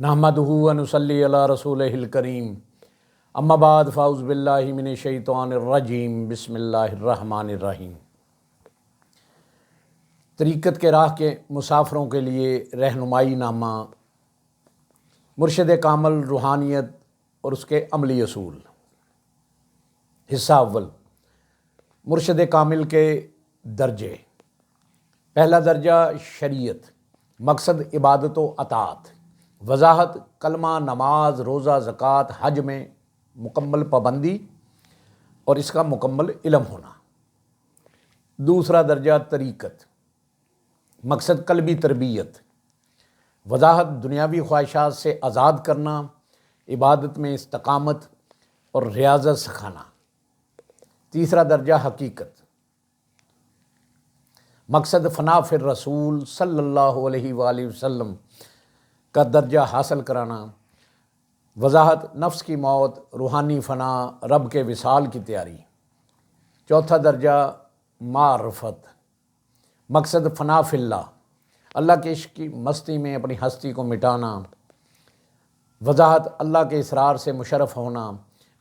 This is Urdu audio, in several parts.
نحمدہ و نصلی علی رسولہ الکریم، اما بعد فاعوذ باللہ من الشیطان الرجیم، بسم اللہ الرحمن الرحیم۔ طریقت کے راہ کے مسافروں کے لیے رہنمائی نامہ، مرشد کامل روحانیت اور اس کے عملی اصول۔ حصہ اول، مرشد کامل کے درجے۔ پہلا درجہ شریعت، مقصد عبادت و اطاعت، وضاحت کلمہ، نماز، روزہ، زکوٰۃ، حج میں مکمل پابندی اور اس کا مکمل علم ہونا۔ دوسرا درجہ طریقت، مقصد قلبی تربیت، وضاحت دنیاوی خواہشات سے آزاد کرنا، عبادت میں استقامت اور ریاضت سکھانا۔ تیسرا درجہ حقیقت، مقصد فنا فی الرسول صلی اللہ علیہ وآلہ وسلم کا درجہ حاصل کرانا، وضاحت نفس کی موت، روحانی فنا، رب کے وصال کی تیاری۔ چوتھا درجہ معرفت، مقصد فنا فی اللہ، اللہ کے عشق کی مستی میں اپنی ہستی کو مٹانا، وضاحت اللہ کے اسرار سے مشرف ہونا،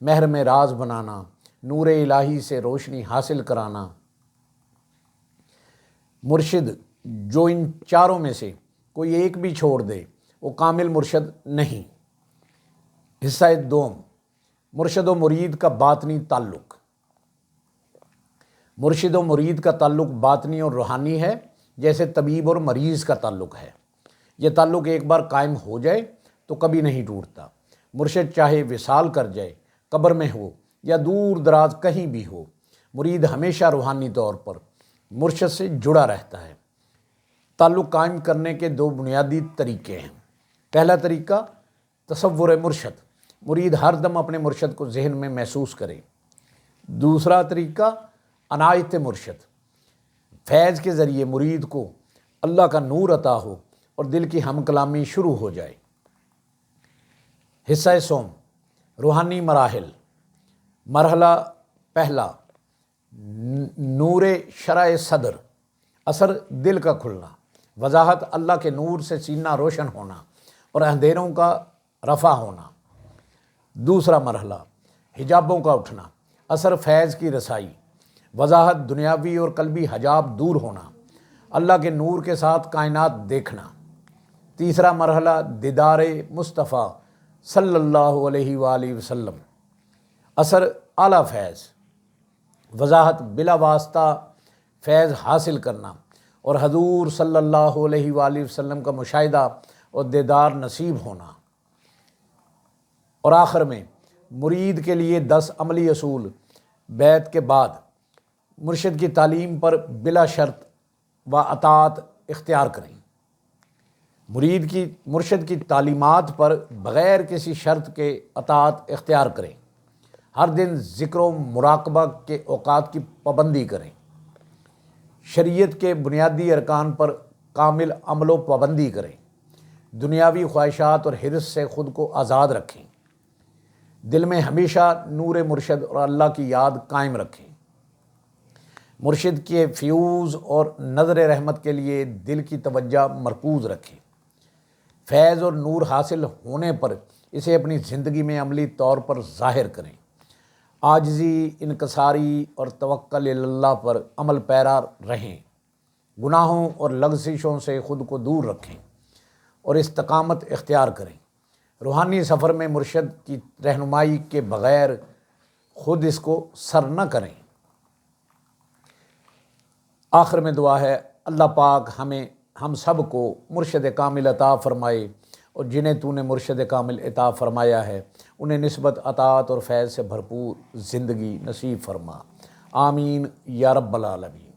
مہر میں راز بنانا، نور الہی سے روشنی حاصل کرانا۔ مرشد جو ان چاروں میں سے کوئی ایک بھی چھوڑ دے وہ کامل مرشد نہیں۔ حصہ دوم، مرشد و مرید کا باطنی تعلق۔ مرشد و مرید کا تعلق باطنی اور روحانی ہے، جیسے طبیب اور مریض کا تعلق ہے۔ یہ تعلق ایک بار قائم ہو جائے تو کبھی نہیں ٹوٹتا۔ مرشد چاہے وصال کر جائے، قبر میں ہو یا دور دراز کہیں بھی ہو، مرید ہمیشہ روحانی طور پر مرشد سے جڑا رہتا ہے۔ تعلق قائم کرنے کے دو بنیادی طریقے ہیں۔ پہلا طریقہ تصور مرشد، مرید ہر دم اپنے مرشد کو ذہن میں محسوس کرے۔ دوسرا طریقہ عنایت مرشد، فیض کے ذریعے مرید کو اللہ کا نور عطا ہو اور دل کی ہم کلامی شروع ہو جائے۔ حصہ سوم، روحانی مراحل۔ مرحلہ پہلا، نور شرح صدر، اثر دل کا کھلنا، وضاحت اللہ کے نور سے سینہ روشن ہونا اور اندھیروں کا رفع ہونا۔ دوسرا مرحلہ، حجابوں کا اٹھنا، اثر فیض کی رسائی، وضاحت دنیاوی اور قلبی حجاب دور ہونا، اللہ کے نور کے ساتھ کائنات دیکھنا۔ تیسرا مرحلہ، دیدار مصطفیٰ صلی اللہ علیہ وآلہ وسلم، اثر اعلیٰ فیض، وضاحت بلا واسطہ فیض حاصل کرنا اور حضور صلی اللہ علیہ وآلہ وسلم کا مشاہدہ اور دیدار نصیب ہونا۔ اور آخر میں مرید کے لیے 10 عملی اصول بیعت کے بعد مرشد کی تعلیم پر بلا شرط و اطاعت اختیار کریں۔ مرشد کی تعلیمات پر بغیر کسی شرط کے اطاعت اختیار کریں۔ ہر دن ذکر و مراقبہ کے اوقات کی پابندی کریں۔ شریعت کے بنیادی ارکان پر کامل عمل و پابندی کریں۔ دنیاوی خواہشات اور حرص سے خود کو آزاد رکھیں۔ دل میں ہمیشہ نور مرشد اور اللہ کی یاد قائم رکھیں۔ مرشد کے فیوز اور نظر رحمت کے لیے دل کی توجہ مرکوز رکھیں۔ فیض اور نور حاصل ہونے پر اسے اپنی زندگی میں عملی طور پر ظاہر کریں۔ عاجزی، انکساری اور توکل اللہ پر عمل پیرا رہیں۔ گناہوں اور لغزشوں سے خود کو دور رکھیں اور استقامت اختیار کریں۔ روحانی سفر میں مرشد کی رہنمائی کے بغیر خود اس کو سر نہ کریں۔ آخر میں دعا ہے، اللہ پاک ہم سب کو مرشد کامل عطا فرمائے، اور جنہیں تو نے مرشد کامل عطا فرمایا ہے انہیں نسبت اطاعت اور فیض سے بھرپور زندگی نصیب فرما۔ آمین یا رب العالمین۔